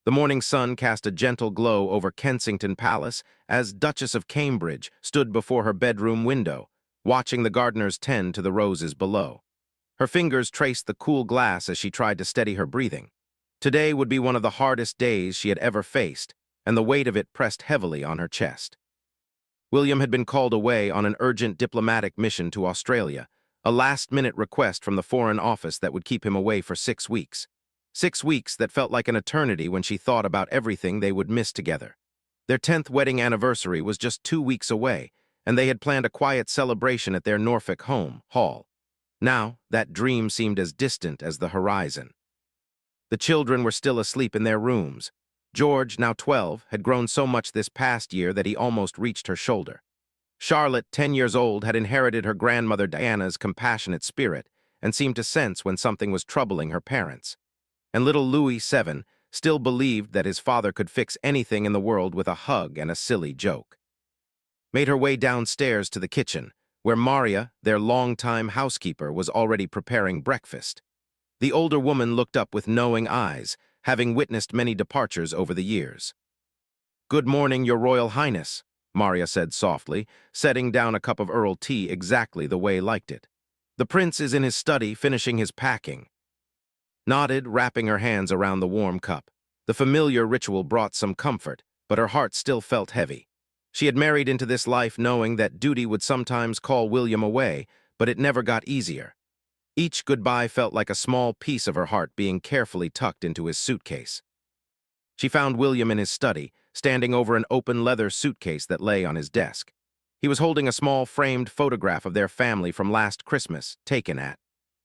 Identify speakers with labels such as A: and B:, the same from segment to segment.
A: The morning sun cast a gentle glow over Kensington Palace as Duchess of Cambridge stood before her bedroom window, watching the gardeners tend to the roses below. Her fingers traced the cool glass as she tried to steady her breathing. Today would be one of the hardest days she had ever faced, and the weight of it pressed heavily on her chest. William had been called away on an urgent diplomatic mission to Australia, a last-minute request from the Foreign Office that would keep him away for 6 weeks. 6 weeks that felt like an eternity when she thought about everything they would miss together. Their 10th wedding anniversary was just 2 weeks away, and they had planned a quiet celebration at their Norfolk hall. Now, that dream seemed as distant as the horizon. The children were still asleep in their rooms. George, now 12, had grown so much this past year that he almost reached her shoulder. Charlotte, 10 years old, had inherited her grandmother Diana's compassionate spirit and seemed to sense when something was troubling her parents. And little Louis, 7, still believed that his father could fix anything in the world with a hug and a silly joke. Made her way downstairs to the kitchen, where Maria, their longtime housekeeper, was already preparing breakfast. The older woman looked up with knowing eyes, having witnessed many departures over the years. "Good morning, Your Royal Highness," Maria said softly, setting down a cup of Earl tea exactly the way he liked it. "The prince is in his study finishing his packing." Nodded, wrapping her hands around the warm cup. The familiar ritual brought some comfort, but her heart still felt heavy. She had married into this life knowing that duty would sometimes call William away, but it never got easier. Each goodbye felt like a small piece of her heart being carefully tucked into his suitcase. She found William in his study, standing over an open leather suitcase that lay on his desk. He was holding a small framed photograph of their family from last Christmas, taken at.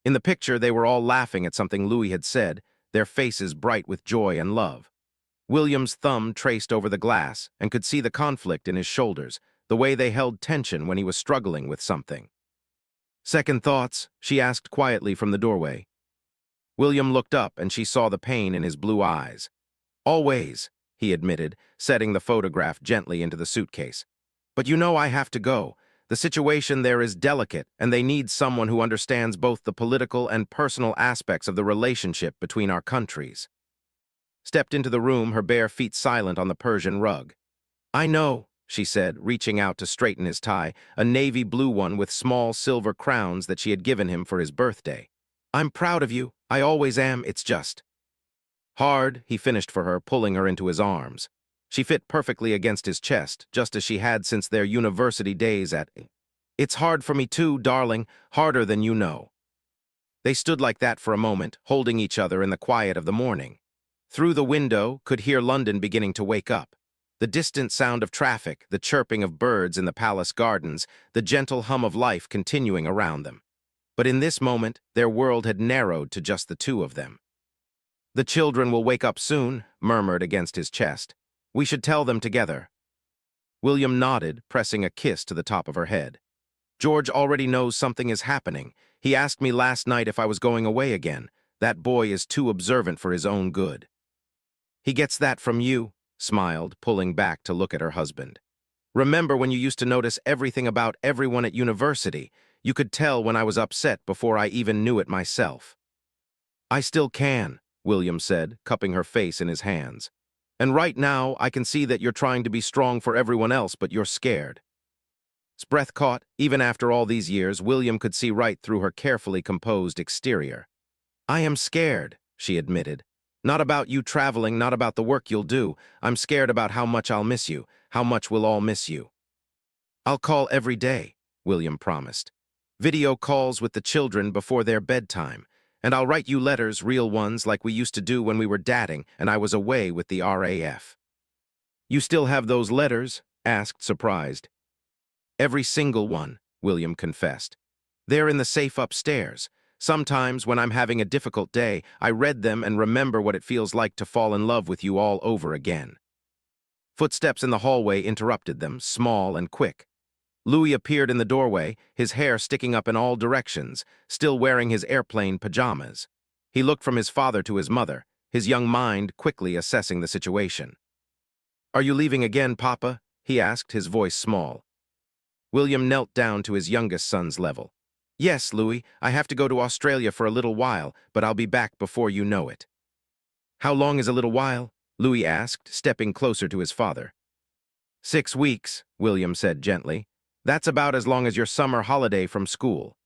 A: In the picture, they were all laughing at something Louis had said, their faces bright with joy and love. William's thumb traced over the glass and could see the conflict in his shoulders, the way they held tension when he was struggling with something. "Second thoughts?" she asked quietly from the doorway. William looked up and she saw the pain in his blue eyes. "Always," he admitted, setting the photograph gently into the suitcase. "But you know I have to go. The situation there is delicate, and they need someone who understands both the political and personal aspects of the relationship between our countries." Stepped into the room, her bare feet silent on the Persian rug. "I know," she said, reaching out to straighten his tie, a navy blue one with small silver crowns that she had given him for his birthday. "I'm proud of you. I always am. It's just hard," he finished for her, pulling her into his arms. She fit perfectly against his chest, just as she had since their university days at. "It's hard for me too, darling, harder than you know." They stood like that for a moment, holding each other in the quiet of the morning. Through the window, could hear London beginning to wake up. The distant sound of traffic, the chirping of birds in the palace gardens, the gentle hum of life continuing around them. But in this moment, their world had narrowed to just the two of them. "The children will wake up soon," murmured against his chest. "We should tell them together." William nodded, pressing a kiss to the top of her head. "George already knows something is happening. He asked me last night if I was going away again. That boy is too observant for his own good." "He gets that from you," smiled, pulling back to look at her husband. "Remember when you used to notice everything about everyone at university? You could tell when I was upset before I even knew it myself." "I still can," William said, cupping her face in his hands. "And right now, I can see that you're trying to be strong for everyone else, but you're scared." His breath caught. Even after all these years, William could see right through her carefully composed exterior. "I am scared," she admitted. "Not about you traveling, not about the work you'll do. I'm scared about how much I'll miss you, how much we'll all miss you." "I'll call every day," William promised. "Video calls with the children before their bedtime. And I'll write you letters, real ones, like we used to do when we were dating and I was away with the RAF." "You still have those letters?" asked, surprised. "Every single one," William confessed. "They're in the safe upstairs. Sometimes, when I'm having a difficult day, I read them and remember what it feels like to fall in love with you all over again." Footsteps in the hallway interrupted them, small and quick. Louis appeared in the doorway, his hair sticking up in all directions, still wearing his airplane pajamas. He looked from his father to his mother, his young mind quickly assessing the situation. "Are you leaving again, Papa?" he asked, his voice small. William knelt down to his youngest son's level. "Yes, Louis, I have to go to Australia for a little while, but I'll be back before you know it." "How long is a little while?" Louis asked, stepping closer to his father. 6 weeks, William said gently. That's about as long as your summer holiday from school.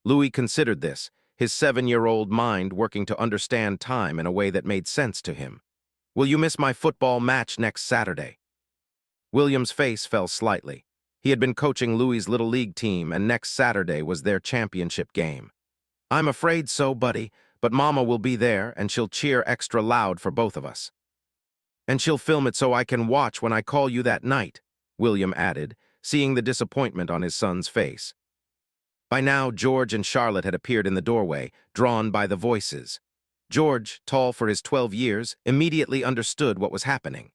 A: Louis considered this, his 7-year-old mind working to understand time in a way that made sense to him. Will you miss my football match next Saturday? William's face fell slightly. He had been coaching Louis's Little League team, and next Saturday was their championship game. I'm afraid so, buddy, but Mama will be there, and she'll cheer extra loud for both of us. And she'll film it so I can watch when I call you that night, William added, seeing the disappointment on his son's face. By now, George and Charlotte had appeared in the doorway, drawn by the voices. George, tall for his 12 years, immediately understood what was happening.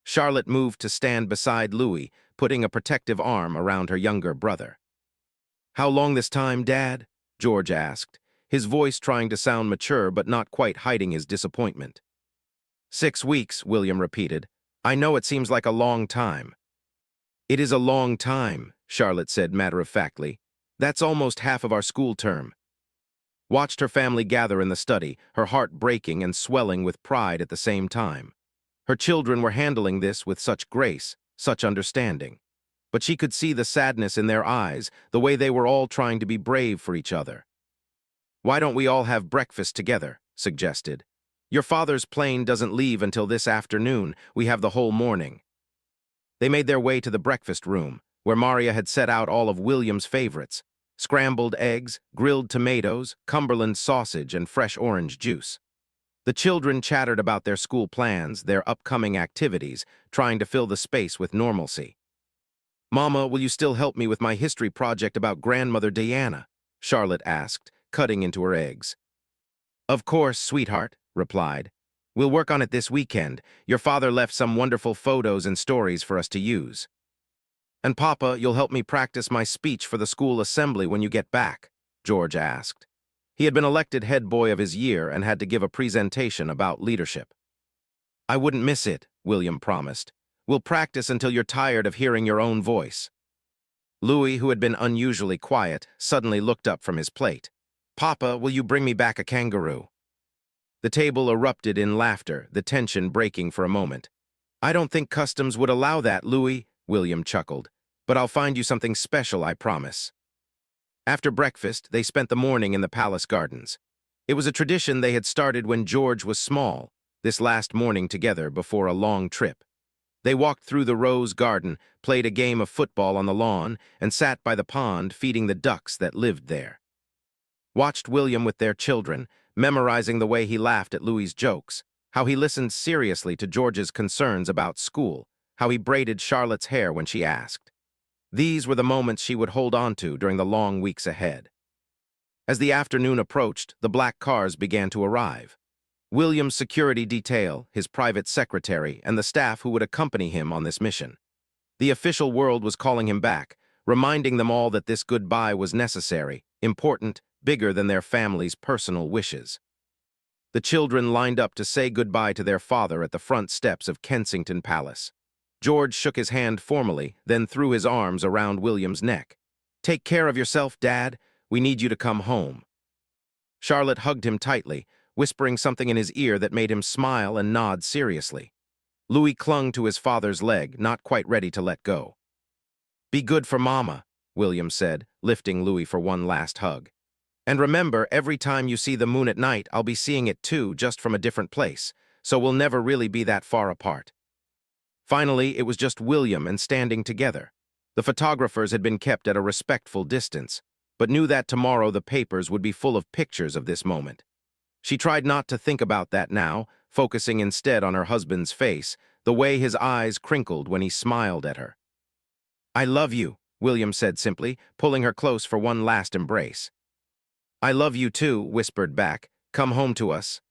A: Charlotte moved to stand beside Louis, putting a protective arm around her younger brother. How long this time, Dad? George asked, his voice trying to sound mature but not quite hiding his disappointment. 6 weeks, William repeated. I know it seems like a long time. It is a long time, Charlotte said matter-of-factly. That's almost half of our school term. Watched her family gather in the study, her heart breaking and swelling with pride at the same time. Her children were handling this with such grace, such understanding. But she could see the sadness in their eyes, the way they were all trying to be brave for each other. Why don't we all have breakfast together? Suggested. Your father's plane doesn't leave until this afternoon. We have the whole morning. They made their way to the breakfast room, where Maria had set out all of William's favorites: scrambled eggs, grilled tomatoes, Cumberland sausage, and fresh orange juice. The children chattered about their school plans, their upcoming activities, trying to fill the space with normalcy. Mama, will you still help me with my history project about Grandmother Diana? Charlotte asked, cutting into her eggs. Of course, sweetheart, replied. We'll work on it this weekend. Your father left some wonderful photos and stories for us to use. And Papa, you'll help me practice my speech for the school assembly when you get back? George asked. He had been elected head boy of his year and had to give a presentation about leadership. I wouldn't miss it, William promised. We'll practice until you're tired of hearing your own voice. Louis, who had been unusually quiet, suddenly looked up from his plate. Papa, will you bring me back a kangaroo? The table erupted in laughter, the tension breaking for a moment. I don't think customs would allow that, Louis, William chuckled. But I'll find you something special, I promise. After breakfast, they spent the morning in the palace gardens. It was a tradition they had started when George was small, this last morning together before a long trip. They walked through the rose garden, played a game of football on the lawn, and sat by the pond feeding the ducks that lived there. Watched William with their children, memorizing the way he laughed at Louis's jokes, how he listened seriously to George's concerns about school, how he braided Charlotte's hair when she asked. These were the moments she would hold on to during the long weeks ahead. As the afternoon approached, the black cars began to arrive. William's security detail, his private secretary, and the staff who would accompany him on this mission. The official world was calling him back, reminding them all that this goodbye was necessary, important, bigger than their family's personal wishes. The children lined up to say goodbye to their father at the front steps of Kensington Palace. George shook his hand formally, then threw his arms around William's neck. Take care of yourself, Dad. We need you to come home. Charlotte hugged him tightly, whispering something in his ear that made him smile and nod seriously. Louis clung to his father's leg, not quite ready to let go. Be good for Mama, William said, lifting Louis for one last hug. And remember, every time you see the moon at night, I'll be seeing it too, just from a different place, so we'll never really be that far apart. Finally, it was just William and standing together. The photographers had been kept at a respectful distance, but knew that tomorrow the papers would be full of pictures of this moment. She tried not to think about that now, focusing instead on her husband's face, the way his eyes crinkled when he smiled at her. I love you, William said simply, pulling her close for one last embrace. I love you too, whispered back. Come home to us.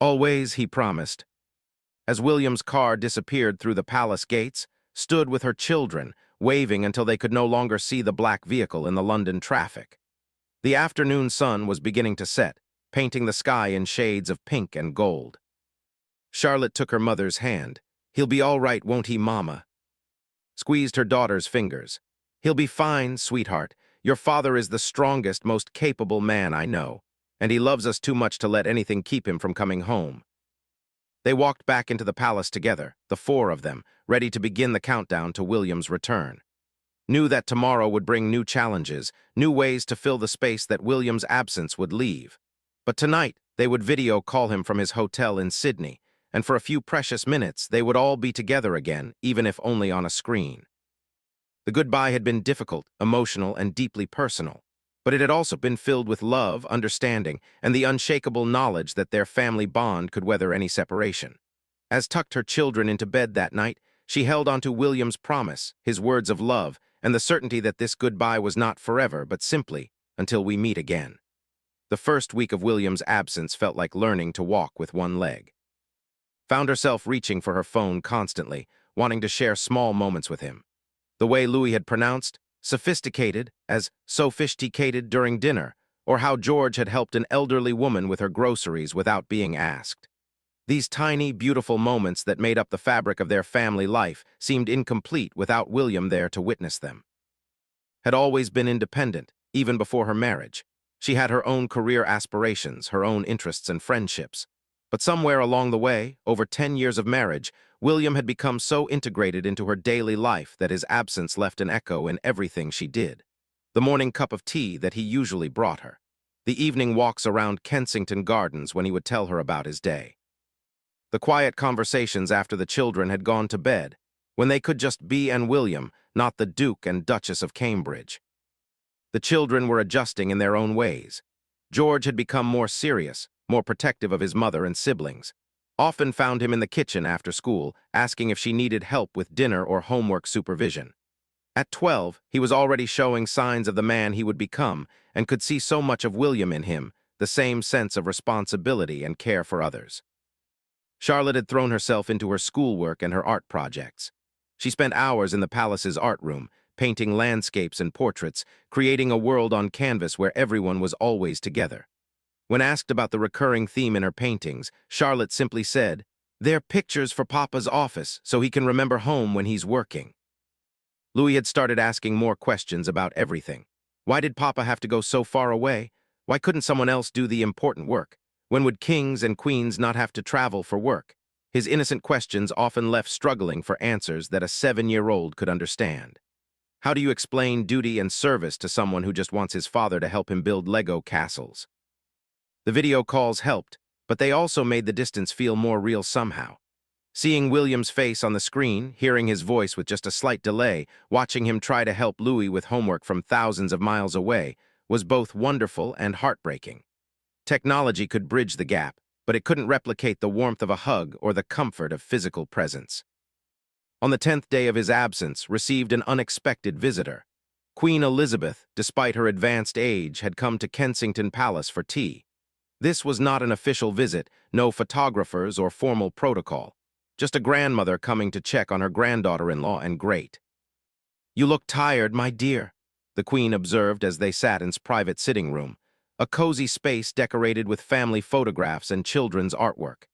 A: Always, he promised. As William's car disappeared through the palace gates, stood with her children, waving until they could no longer see the black vehicle in the London traffic. The afternoon sun was beginning to set, painting the sky in shades of pink and gold. Charlotte took her mother's hand. He'll be all right, won't he, Mama? Squeezed her daughter's fingers. He'll be fine, sweetheart. Your father is the strongest, most capable man I know, and he loves us too much to let anything keep him from coming home. They walked back into the palace together, the four of them, ready to begin the countdown to William's return. Knew that tomorrow would bring new challenges, new ways to fill the space that William's absence would leave. But tonight, they would video call him from his hotel in Sydney, and for a few precious minutes, they would all be together again, even if only on a screen. The goodbye had been difficult, emotional, and deeply personal, but it had also been filled with love, understanding, and the unshakable knowledge that their family bond could weather any separation. As tucked her children into bed that night, she held onto William's promise, his words of love, and the certainty that this goodbye was not forever, but simply until we meet again. The first week of William's absence felt like learning to walk with one leg. Found herself reaching for her phone constantly, wanting to share small moments with him. The way Louis had pronounced sophisticated as sophisticated during dinner, or how George had helped an elderly woman with her groceries without being asked. These tiny, beautiful moments that made up the fabric of their family life seemed incomplete without William there to witness them. Had always been independent, even before her marriage. She had her own career aspirations, her own interests and friendships. But somewhere along the way, over 10 years of marriage, William had become so integrated into her daily life that his absence left an echo in everything she did. The morning cup of tea that he usually brought her. The evening walks around Kensington Gardens when he would tell her about his day. The quiet conversations after the children had gone to bed, when they could just be and William, not the Duke and Duchess of Cambridge. The children were adjusting in their own ways. George had become more serious, more protective of his mother and siblings. Often found him in the kitchen after school, asking if she needed help with dinner or homework supervision. At 12, he was already showing signs of the man he would become and could see so much of William in him, the same sense of responsibility and care for others. Charlotte had thrown herself into her schoolwork and her art projects. She spent hours in the palace's art room, painting landscapes and portraits, creating a world on canvas where everyone was always together. When asked about the recurring theme in her paintings, Charlotte simply said, "They're pictures for Papa's office, so he can remember home when he's working." Louis had started asking more questions about everything. Why did Papa have to go so far away? Why couldn't someone else do the important work? When would kings and queens not have to travel for work? His innocent questions often left struggling for answers that a 7-year-old could understand. How do you explain duty and service to someone who just wants his father to help him build Lego castles? The video calls helped, but they also made the distance feel more real somehow. Seeing William's face on the screen, hearing his voice with just a slight delay, watching him try to help Louis with homework from thousands of miles away, was both wonderful and heartbreaking. Technology could bridge the gap, but it couldn't replicate the warmth of a hug or the comfort of physical presence. On the 10th day of his absence, received an unexpected visitor. Queen Elizabeth, despite her advanced age, had come to Kensington Palace for tea. This was not an official visit, no photographers or formal protocol. Just a grandmother coming to check on her granddaughter-in-law and great. "You look tired, my dear," the Queen observed as they sat in his private sitting room, a cozy space decorated with family photographs and children's artwork.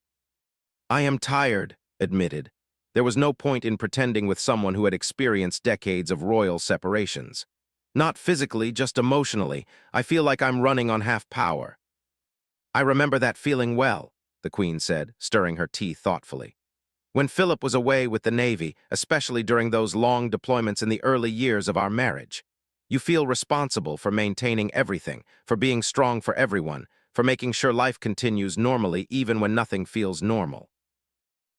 A: "I am tired," admitted. There was no point in pretending with someone who had experienced decades of royal separations. "Not physically, just emotionally. I feel like I'm running on half power." "I remember that feeling well," the Queen said, stirring her tea thoughtfully. "When Philip was away with the Navy, especially during those long deployments in the early years of our marriage. You feel responsible for maintaining everything, for being strong for everyone, for making sure life continues normally even when nothing feels normal."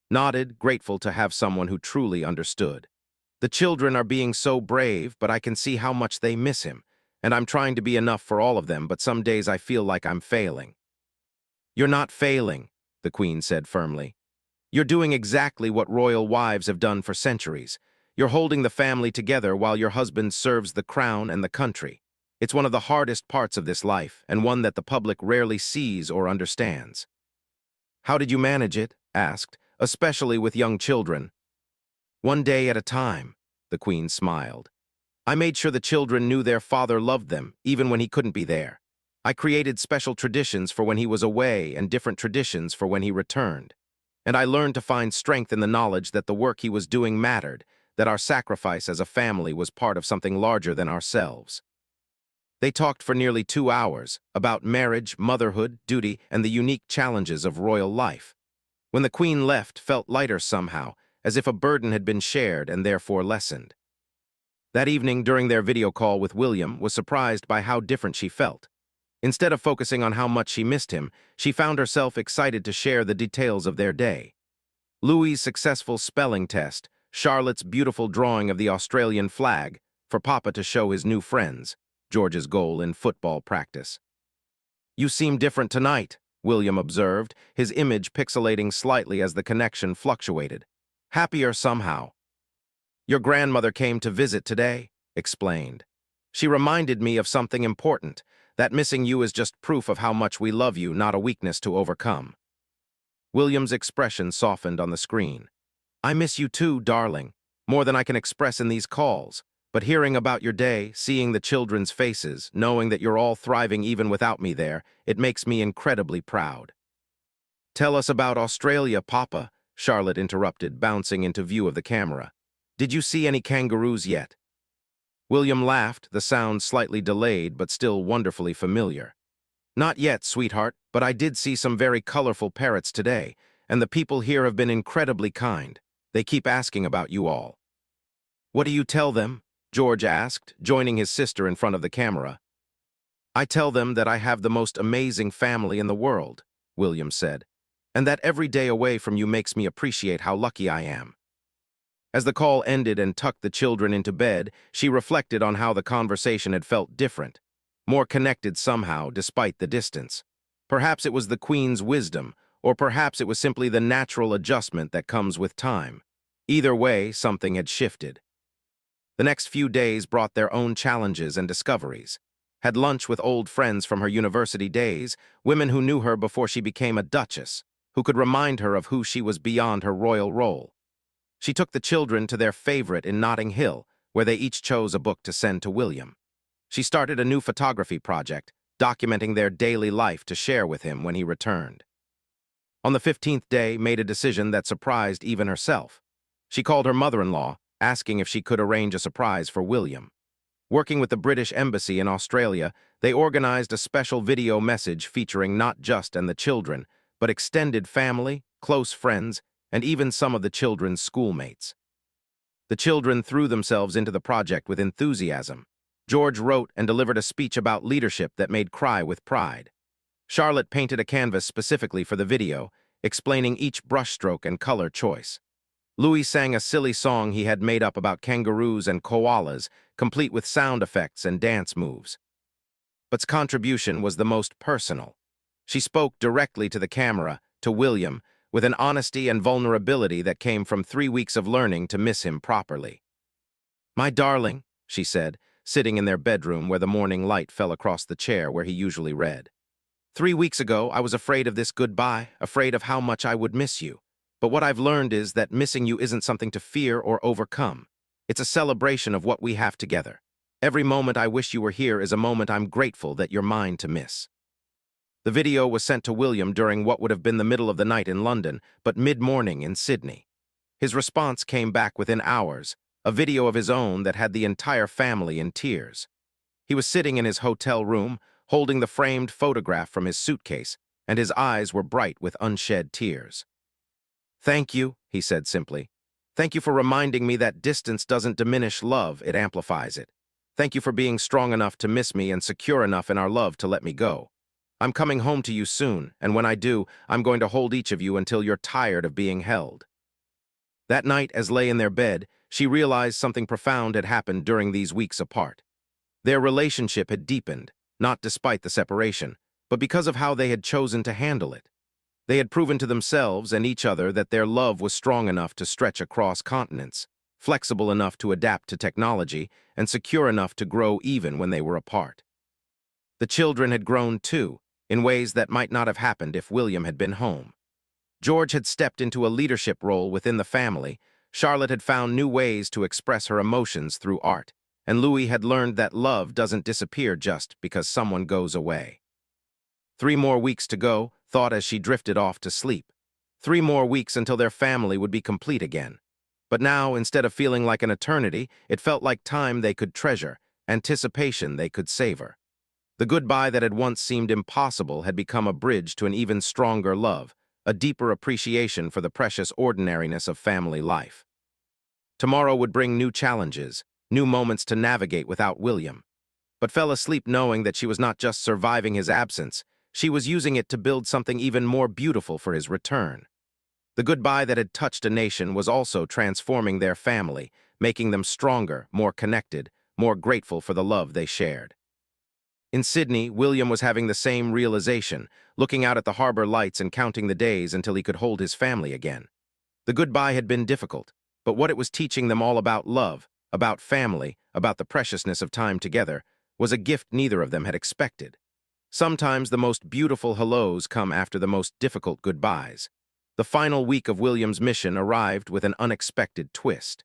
A: Nodded, grateful to have someone who truly understood. "The children are being so brave, but I can see how much they miss him, and I'm trying to be enough for all of them, but some days I feel like I'm failing." "You're not failing," the Queen said firmly. "You're doing exactly what royal wives have done for centuries. You're holding the family together while your husband serves the crown and the country. It's one of the hardest parts of this life, and one that the public rarely sees or understands." "How did you manage it?" asked, "especially with young children?" "One day at a time," the Queen smiled. "I made sure the children knew their father loved them, even when he couldn't be there. I created special traditions for when he was away and different traditions for when he returned. And I learned to find strength in the knowledge that the work he was doing mattered, that our sacrifice as a family was part of something larger than ourselves." They talked for nearly 2 hours about marriage, motherhood, duty, and the unique challenges of royal life. When the queen left, felt lighter somehow, as if a burden had been shared and therefore lessened. That evening, during their video call with William, was surprised by how different she felt. Instead of focusing on how much she missed him, she found herself excited to share the details of their day. Louis's successful spelling test, Charlotte's beautiful drawing of the Australian flag, for Papa to show his new friends, George's goal in football practice. "You seem different tonight," William observed, his image pixelating slightly as the connection fluctuated. "Happier somehow." "Your grandmother came to visit today," explained. "She reminded me of something important, that missing you is just proof of how much we love you, not a weakness to overcome." William's expression softened on the screen. "I miss you too, darling, more than I can express in these calls. But hearing about your day, seeing the children's faces, knowing that you're all thriving even without me there, it makes me incredibly proud." "Tell us about Australia, Papa," Charlotte interrupted, bouncing into view of the camera. "Did you see any kangaroos yet?" William laughed, the sound slightly delayed but still wonderfully familiar. "Not yet, sweetheart, but I did see some very colorful parrots today, and the people here have been incredibly kind. They keep asking about you all." "What do you tell them?" George asked, joining his sister in front of the camera. "I tell them that I have the most amazing family in the world," William said, "and that every day away from you makes me appreciate how lucky I am." As the call ended and tucked the children into bed, she reflected on how the conversation had felt different, more connected somehow, despite the distance. Perhaps it was the Queen's wisdom, or perhaps it was simply the natural adjustment that comes with time. Either way, something had shifted. The next few days brought their own challenges and discoveries. Had lunch with old friends from her university days, women who knew her before she became a duchess, who could remind her of who she was beyond her royal role. She took the children to their favorite in Notting Hill, where they each chose a book to send to William. She started a new photography project, documenting their daily life to share with him when he returned. On the 15th day, made a decision that surprised even herself. She called her mother-in-law, asking if she could arrange a surprise for William. Working with the British Embassy in Australia, they organized a special video message featuring not just and the children, but extended family, close friends, and even some of the children's schoolmates. The children threw themselves into the project with enthusiasm. George wrote and delivered a speech about leadership that made cry with pride. Charlotte painted a canvas specifically for the video, explaining each brushstroke and color choice. Louis sang a silly song he had made up about kangaroos and koalas, complete with sound effects and dance moves. But's contribution was the most personal. She spoke directly to the camera, to William, with an honesty and vulnerability that came from 3 weeks of learning to miss him properly. "My darling," she said, sitting in their bedroom where the morning light fell across the chair where he usually read. "3 weeks ago, I was afraid of this goodbye, afraid of how much I would miss you. But what I've learned is that missing you isn't something to fear or overcome. It's a celebration of what we have together. Every moment I wish you were here is a moment I'm grateful that you're mine to miss." The video was sent to William during what would have been the middle of the night in London, but mid-morning in Sydney. His response came back within hours, a video of his own that had the entire family in tears. He was sitting in his hotel room, holding the framed photograph from his suitcase, and his eyes were bright with unshed tears. "Thank you," he said simply. "Thank you for reminding me that distance doesn't diminish love, it amplifies it. Thank you for being strong enough to miss me and secure enough in our love to let me go. I'm coming home to you soon, and when I do, I'm going to hold each of you until you're tired of being held." That night, as lay in their bed, she realized something profound had happened during these weeks apart. Their relationship had deepened, not despite the separation, but because of how they had chosen to handle it. They had proven to themselves and each other that their love was strong enough to stretch across continents, flexible enough to adapt to technology, and secure enough to grow even when they were apart. The children had grown too, in ways that might not have happened if William had been home. George had stepped into a leadership role within the family, Charlotte had found new ways to express her emotions through art, and Louis had learned that love doesn't disappear just because someone goes away. 3 more weeks to go, thought as she drifted off to sleep. 3 more weeks until their family would be complete again. But now, instead of feeling like an eternity, it felt like time they could treasure, anticipation they could savor. The goodbye that had once seemed impossible had become a bridge to an even stronger love, a deeper appreciation for the precious ordinariness of family life. Tomorrow would bring new challenges, new moments to navigate without William, but fell asleep knowing that she was not just surviving his absence, she was using it to build something even more beautiful for his return. The goodbye that had touched a nation was also transforming their family, making them stronger, more connected, more grateful for the love they shared. In Sydney, William was having the same realization, looking out at the harbor lights and counting the days until he could hold his family again. The goodbye had been difficult, but what it was teaching them all about love, about family, about the preciousness of time together, was a gift neither of them had expected. Sometimes the most beautiful hellos come after the most difficult goodbyes. The final week of William's mission arrived with an unexpected twist.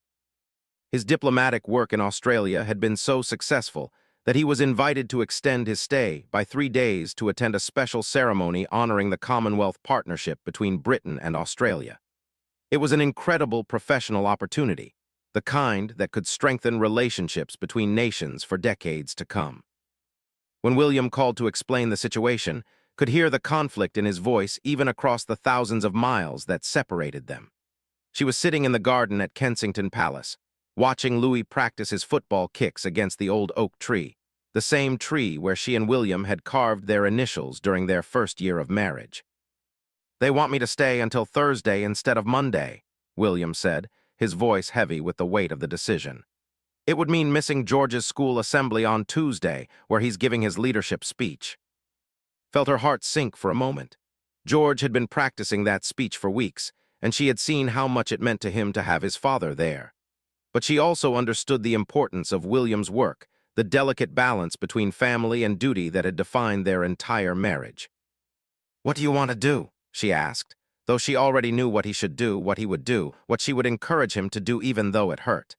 A: His diplomatic work in Australia had been so successful that he was invited to extend his stay by 3 days to attend a special ceremony honoring the Commonwealth partnership between Britain and Australia. It was an incredible professional opportunity, the kind that could strengthen relationships between nations for decades to come. When William called to explain the situation, could hear the conflict in his voice even across the thousands of miles that separated them. She was sitting in the garden at Kensington Palace, watching Louis practice his football kicks against the old oak tree, the same tree where she and William had carved their initials during their first year of marriage. "They want me to stay until Thursday instead of Monday," William said, his voice heavy with the weight of the decision. "It would mean missing George's school assembly on Tuesday, where he's giving his leadership speech." Felt her heart sink for a moment. George had been practicing that speech for weeks, and she had seen how much it meant to him to have his father there. But she also understood the importance of William's work, the delicate balance between family and duty that had defined their entire marriage. "What do you want to do?" she asked, though she already knew what he should do, what he would do, what she would encourage him to do even though it hurt.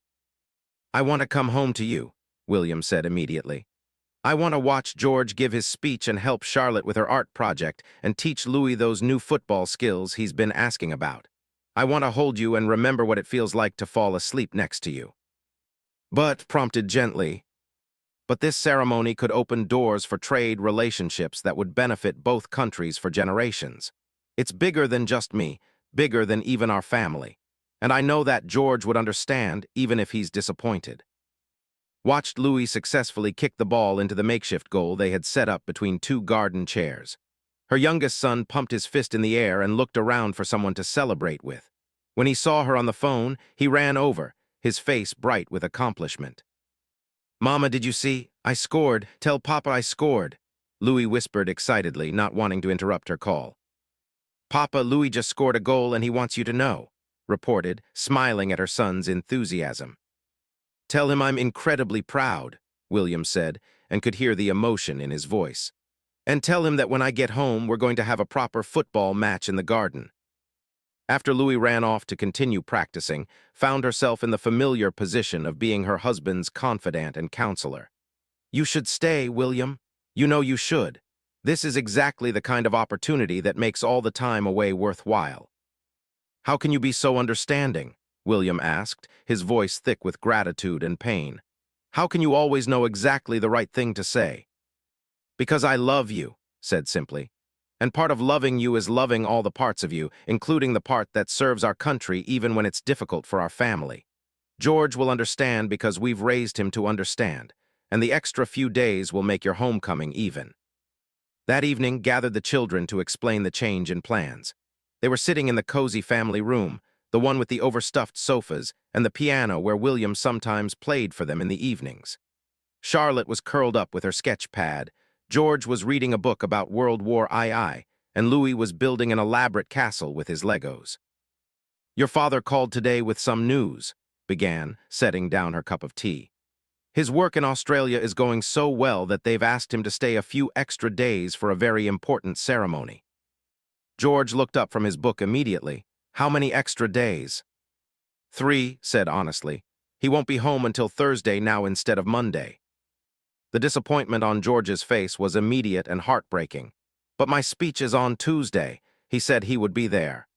A: "I want to come home to you," William said immediately. "I want to watch George give his speech and help Charlotte with her art project and teach Louis those new football skills he's been asking about. I want to hold you and remember what it feels like to fall asleep next to you." But, prompted gently, but this ceremony could open doors for trade relationships that would benefit both countries for generations. It's bigger than just me, bigger than even our family. And I know that George would understand, even if he's disappointed. Watched Louis successfully kick the ball into the makeshift goal they had set up between two garden chairs. Her youngest son pumped his fist in the air and looked around for someone to celebrate with. When he saw her on the phone, he ran over, his face bright with accomplishment. "Mama, did you see? I scored. Tell Papa I scored," Louis whispered excitedly, not wanting to interrupt her call. "Papa, Louis just scored a goal and he wants you to know," reported, smiling at her son's enthusiasm. "Tell him I'm incredibly proud," William said, and could hear the emotion in his voice. "And tell him that when I get home, we're going to have a proper football match in the garden." After Louis ran off to continue practicing, found herself in the familiar position of being her husband's confidant and counselor. "You should stay, William. You know you should. This is exactly the kind of opportunity that makes all the time away worthwhile." "How can you be so understanding?" William asked, his voice thick with gratitude and pain. "How can you always know exactly the right thing to say?" "Because I love you," said simply. "And part of loving you is loving all the parts of you, including the part that serves our country even when it's difficult for our family. George will understand because we've raised him to understand, and the extra few days will make your homecoming even." That evening gathered the children to explain the change in plans. They were sitting in the cozy family room, the one with the overstuffed sofas and the piano where William sometimes played for them in the evenings. Charlotte was curled up with her sketch pad, George was reading a book about World War II, and Louis was building an elaborate castle with his Legos. "Your father called today with some news," began, setting down her cup of tea. "His work in Australia is going so well that they've asked him to stay a few extra days for a very important ceremony." George looked up from his book immediately. "How many extra days?" "3," said honestly. "He won't be home until Thursday now instead of Monday." The disappointment on George's face was immediate and heartbreaking. "But my speech is on Tuesday. He said he would be there."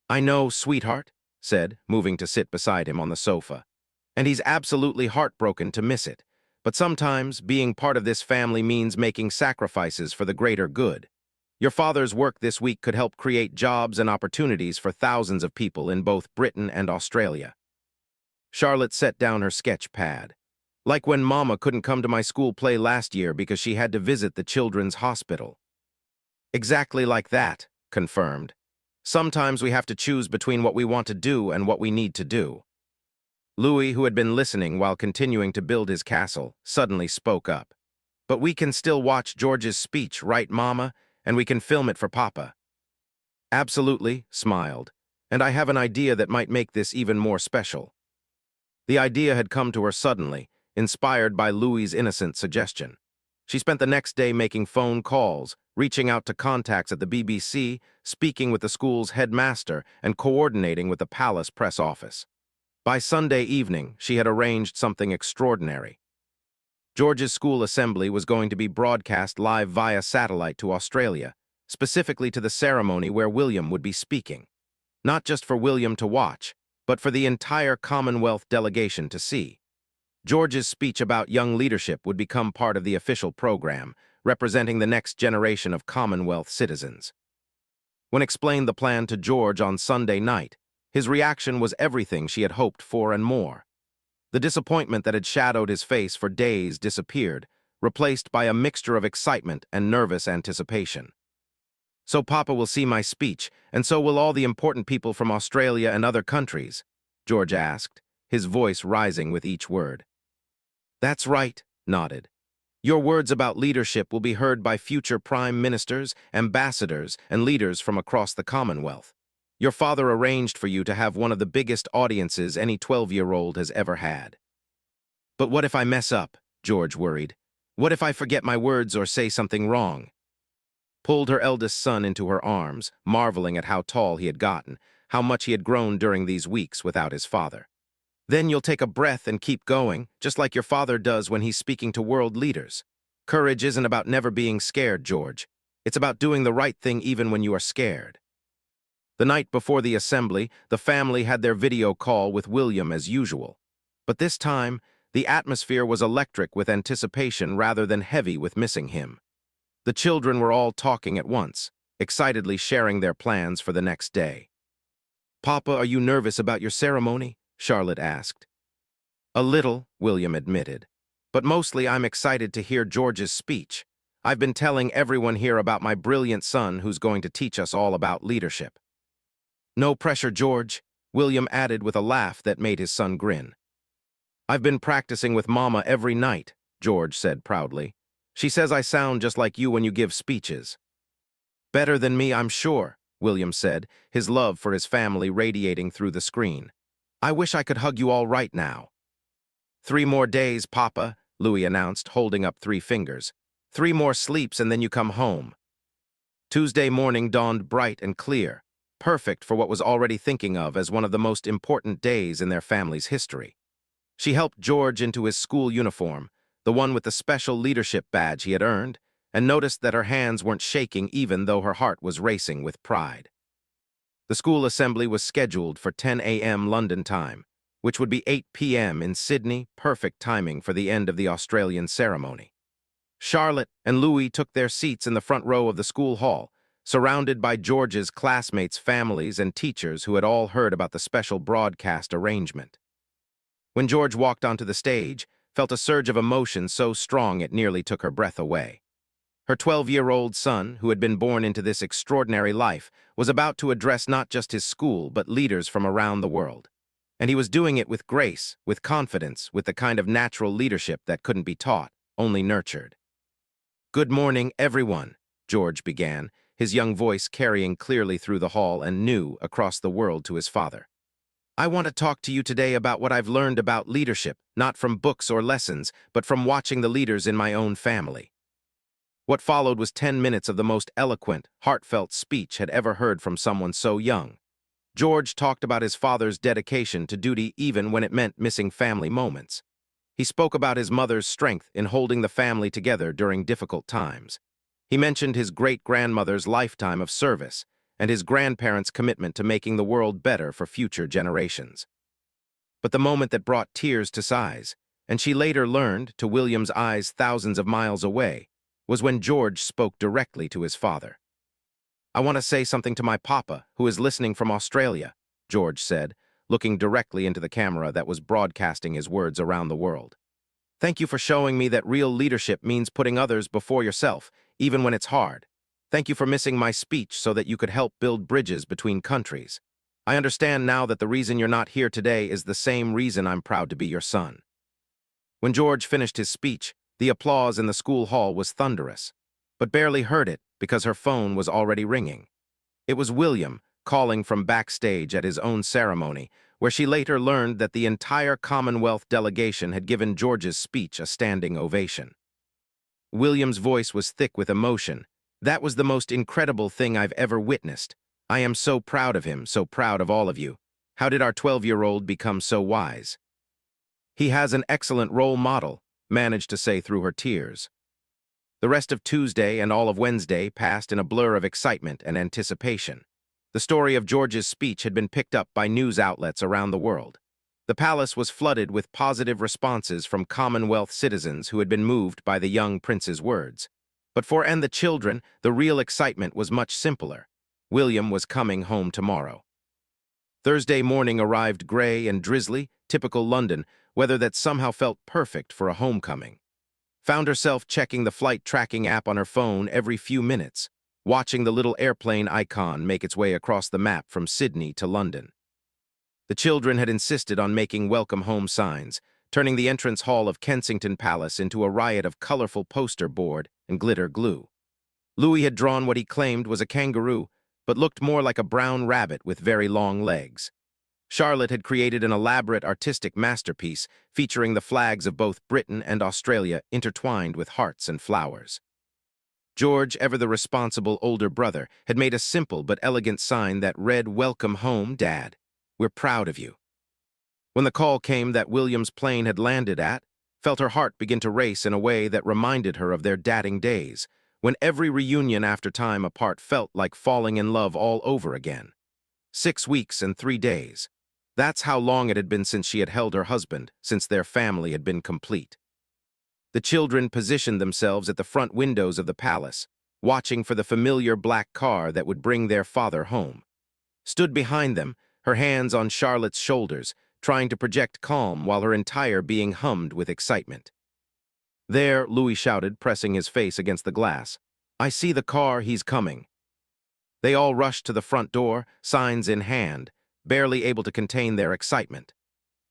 A: "I know, sweetheart," said, moving to sit beside him on the sofa. "And he's absolutely heartbroken to miss it. But sometimes being part of this family means making sacrifices for the greater good." Your father's work this week could help create jobs and opportunities for thousands of people in both Britain and Australia. Charlotte set down her sketch pad. Like when Mama couldn't come to my school play last year because she had to visit the children's hospital. Exactly like that, confirmed. Sometimes we have to choose between what we want to do and what we need to do. Louis, who had been listening while continuing to build his castle, suddenly spoke up. But we can still watch George's speech, right, Mama? And we can film it for Papa. Absolutely, smiled. And I have an idea that might make this even more special. The idea had come to her suddenly, inspired by Louis's innocent suggestion. She spent the next day making phone calls, reaching out to contacts at the BBC, speaking with the school's headmaster, and coordinating with the palace press office. By Sunday evening, she had arranged something extraordinary. George's school assembly was going to be broadcast live via satellite to Australia, specifically to the ceremony where William would be speaking. Not just for William to watch, but for the entire Commonwealth delegation to see. George's speech about young leadership would become part of the official program, representing the next generation of Commonwealth citizens. When explained the plan to George on Sunday night, his reaction was everything she had hoped for and more. The disappointment that had shadowed his face for days disappeared, replaced by a mixture of excitement and nervous anticipation. So Papa will see my speech, and so will all the important people from Australia and other countries, George asked, his voice rising with each word. That's right, nodded. Your words about leadership will be heard by future prime ministers, ambassadors, and leaders from across the Commonwealth. Your father arranged for you to have one of the biggest audiences any 12-year-old has ever had. But what if I mess up? George worried. What if I forget my words or say something wrong? Pulled her eldest son into her arms, marveling at how tall he had gotten, how much he had grown during these weeks without his father. Then you'll take a breath and keep going, just like your father does when he's speaking to world leaders. Courage isn't about never being scared, George. It's about doing the right thing even when you are scared. The night before the assembly, the family had their video call with William as usual. But this time, the atmosphere was electric with anticipation rather than heavy with missing him. The children were all talking at once, excitedly sharing their plans for the next day. Papa, are you nervous about your ceremony? Charlotte asked. A little, William admitted. But mostly I'm excited to hear George's speech. I've been telling everyone here about my brilliant son who's going to teach us all about leadership. No pressure, George, William added with a laugh that made his son grin. I've been practicing with Mama every night, George said proudly. She says I sound just like you when you give speeches. Better than me, I'm sure, William said, his love for his family radiating through the screen. I wish I could hug you all right now. 3 more days, Papa, Louis announced, holding up 3 fingers. 3 more sleeps and then you come home. Tuesday morning dawned bright and clear, perfect for what was already thinking of as one of the most important days in their family's history. She helped George into his school uniform, the one with the special leadership badge he had earned, and noticed that her hands weren't shaking even though her heart was racing with pride. The school assembly was scheduled for 10 a.m. London time, which would be 8 p.m. in Sydney, perfect timing for the end of the Australian ceremony. Charlotte and Louis took their seats in the front row of the school hall, surrounded by George's classmates' families and teachers who had all heard about the special broadcast arrangement. When George walked onto the stage, felt a surge of emotion so strong it nearly took her breath away. Her 12-year-old son, who had been born into this extraordinary life, was about to address not just his school but leaders from around the world. And he was doing it with grace, with confidence, with the kind of natural leadership that couldn't be taught, only nurtured. Good morning, everyone, George began, his young voice carrying clearly through the hall and new across the world to his father. I want to talk to you today about what I've learned about leadership, not from books or lessons, but from watching the leaders in my own family. What followed was 10 minutes of the most eloquent, heartfelt speech had ever heard from someone so young. George talked about his father's dedication to duty even when it meant missing family moments. He spoke about his mother's strength in holding the family together during difficult times. He mentioned his great-grandmother's lifetime of service and his grandparents' commitment to making the world better for future generations. But the moment that brought tears to Si's, and she later learned, to William's eyes thousands of miles away, was when George spoke directly to his father. I want to say something to my papa, who is listening from Australia, George said, looking directly into the camera that was broadcasting his words around the world. Thank you for showing me that real leadership means putting others before yourself, even when it's hard. Thank you for missing my speech so that you could help build bridges between countries. I understand now that the reason you're not here today is the same reason I'm proud to be your son. When George finished his speech, the applause in the school hall was thunderous, but barely heard it because her phone was already ringing. It was William, calling from backstage at his own ceremony, where she later learned that the entire Commonwealth delegation had given George's speech a standing ovation. William's voice was thick with emotion. That was the most incredible thing I've ever witnessed. I am so proud of him, so proud of all of you. How did our 12-year-old become so wise? He has an excellent role model, managed to say through her tears. The rest of Tuesday and all of Wednesday passed in a blur of excitement and anticipation. The story of George's speech had been picked up by news outlets around the world. The palace was flooded with positive responses from Commonwealth citizens who had been moved by the young prince's words. But for the children, the real excitement was much simpler. William was coming home tomorrow. Thursday morning arrived gray and drizzly, typical London, weather that somehow felt perfect for a homecoming. Found herself checking the flight tracking app on her phone every few minutes, watching the little airplane icon make its way across the map from Sydney to London. The children had insisted on making welcome home signs, turning the entrance hall of Kensington Palace into a riot of colorful poster board and glitter glue. Louis had drawn what he claimed was a kangaroo, but looked more like a brown rabbit with very long legs. Charlotte had created an elaborate artistic masterpiece featuring the flags of both Britain and Australia intertwined with hearts and flowers. George, ever the responsible older brother, had made a simple but elegant sign that read, "Welcome home, Dad. We're proud of you." When the call came that William's plane had landed at, felt her heart begin to race in a way that reminded her of their dating days, when every reunion after time apart felt like falling in love all over again. 6 weeks and 3 days. That's how long it had been since she had held her husband, since their family had been complete. The children positioned themselves at the front windows of the palace, watching for the familiar black car that would bring their father home. Stood behind them, her hands on Charlotte's shoulders, trying to project calm while her entire being hummed with excitement. "There," Louis shouted, pressing his face against the glass. "I see the car, he's coming." They all rushed to the front door, signs in hand, barely able to contain their excitement.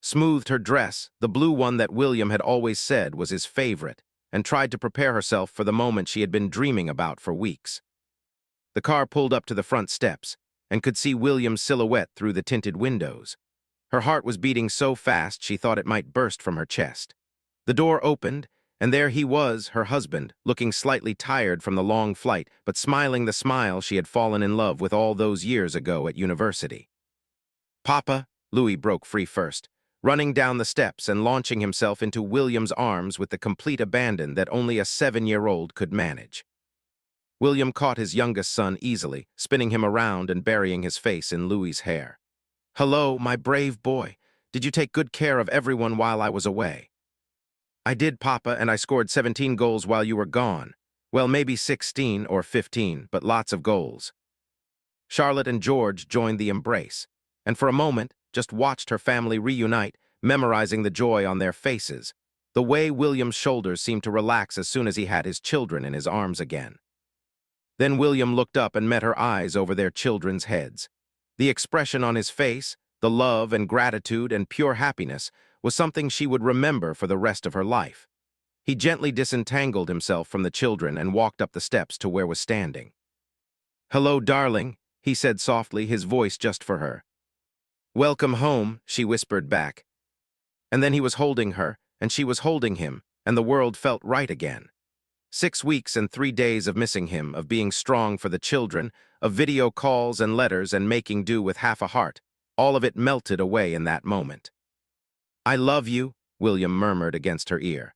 A: Smoothed her dress, the blue one that William had always said was his favorite, and tried to prepare herself for the moment she had been dreaming about for weeks. The car pulled up to the front steps, and could see William's silhouette through the tinted windows. Her heart was beating so fast she thought it might burst from her chest. The door opened, and there he was, her husband, looking slightly tired from the long flight, but smiling the smile she had fallen in love with all those years ago at university. "Papa," Louis broke free first, running down the steps and launching himself into William's arms with the complete abandon that only a 7-year-old could manage. William caught his youngest son easily, spinning him around and burying his face in Louis's hair. "Hello, my brave boy. Did you take good care of everyone while I was away?" "I did, Papa, and I scored 17 goals while you were gone. Well, maybe 16 or 15, but lots of goals." Charlotte and George joined the embrace, and for a moment just watched her family reunite, memorizing the joy on their faces. The way William's shoulders seemed to relax as soon as he had his children in his arms again. Then William looked up and met her eyes over their children's heads. The expression on his face, the love and gratitude and pure happiness, was something she would remember for the rest of her life. He gently disentangled himself from the children and walked up the steps to where was standing. "Hello, darling," he said softly, his voice just for her. "Welcome home," she whispered back. And then he was holding her, and she was holding him, and the world felt right again. 6 weeks and 3 days of missing him, of being strong for the children, of video calls and letters and making do with half a heart, all of it melted away in that moment. "I love you," William murmured against her ear.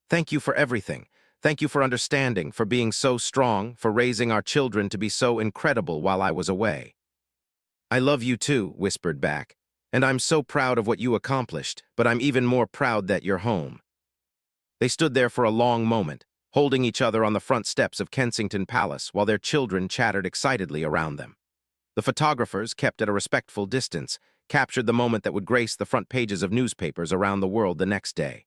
A: "Thank you for everything. Thank you for understanding, for being so strong, for raising our children to be so incredible while I was away." "I love you too," whispered back, "and I'm so proud of what you accomplished, but I'm even more proud that you're home." They stood there for a long moment, holding each other on the front steps of Kensington Palace while their children chattered excitedly around them. The photographers, kept at a respectful distance, captured the moment that would grace the front pages of newspapers around the world the next day.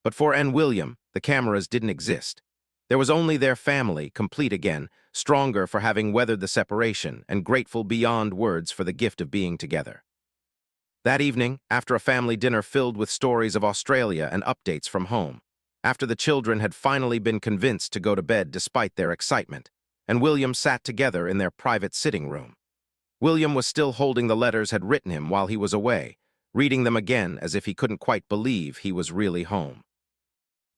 A: But for Anne William, the cameras didn't exist. There was only their family, complete again, stronger for having weathered the separation, and grateful beyond words for the gift of being together. That evening, after a family dinner filled with stories of Australia and updates from home, after the children had finally been convinced to go to bed despite their excitement, and William sat together in their private sitting room. William was still holding the letters had written him while he was away, reading them again as if he couldn't quite believe he was really home.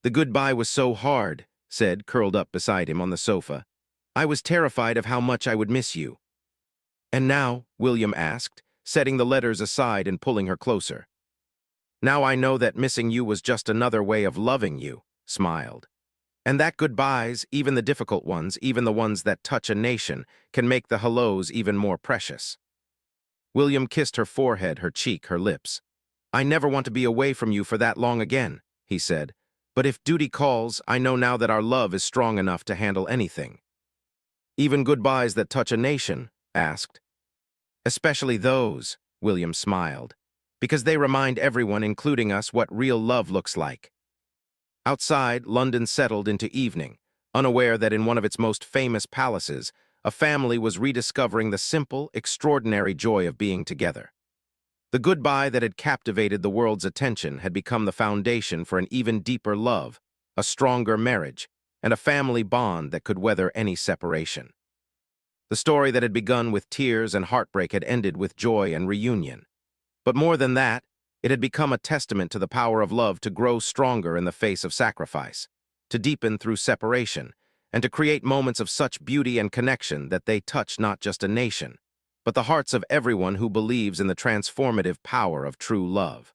A: "The goodbye was so hard," said, curled up beside him on the sofa. "I was terrified of how much I would miss you." "And now?" William asked, setting the letters aside and pulling her closer. "Now I know that missing you was just another way of loving you," smiled. "And that goodbyes, even the difficult ones, even the ones that touch a nation, can make the hellos even more precious." William kissed her forehead, her cheek, her lips. "I never want to be away from you for that long again," he said. "But if duty calls, I know now that our love is strong enough to handle anything." "Even goodbyes that touch a nation?" asked. "Especially those," William smiled, "because they remind everyone, including us, what real love looks like." Outside, London settled into evening, unaware that in one of its most famous palaces, a family was rediscovering the simple, extraordinary joy of being together. The goodbye that had captivated the world's attention had become the foundation for an even deeper love, a stronger marriage, and a family bond that could weather any separation. The story that had begun with tears and heartbreak had ended with joy and reunion. But more than that, it had become a testament to the power of love to grow stronger in the face of sacrifice, to deepen through separation, and to create moments of such beauty and connection that they touch not just a nation, but the hearts of everyone who believes in the transformative power of true love.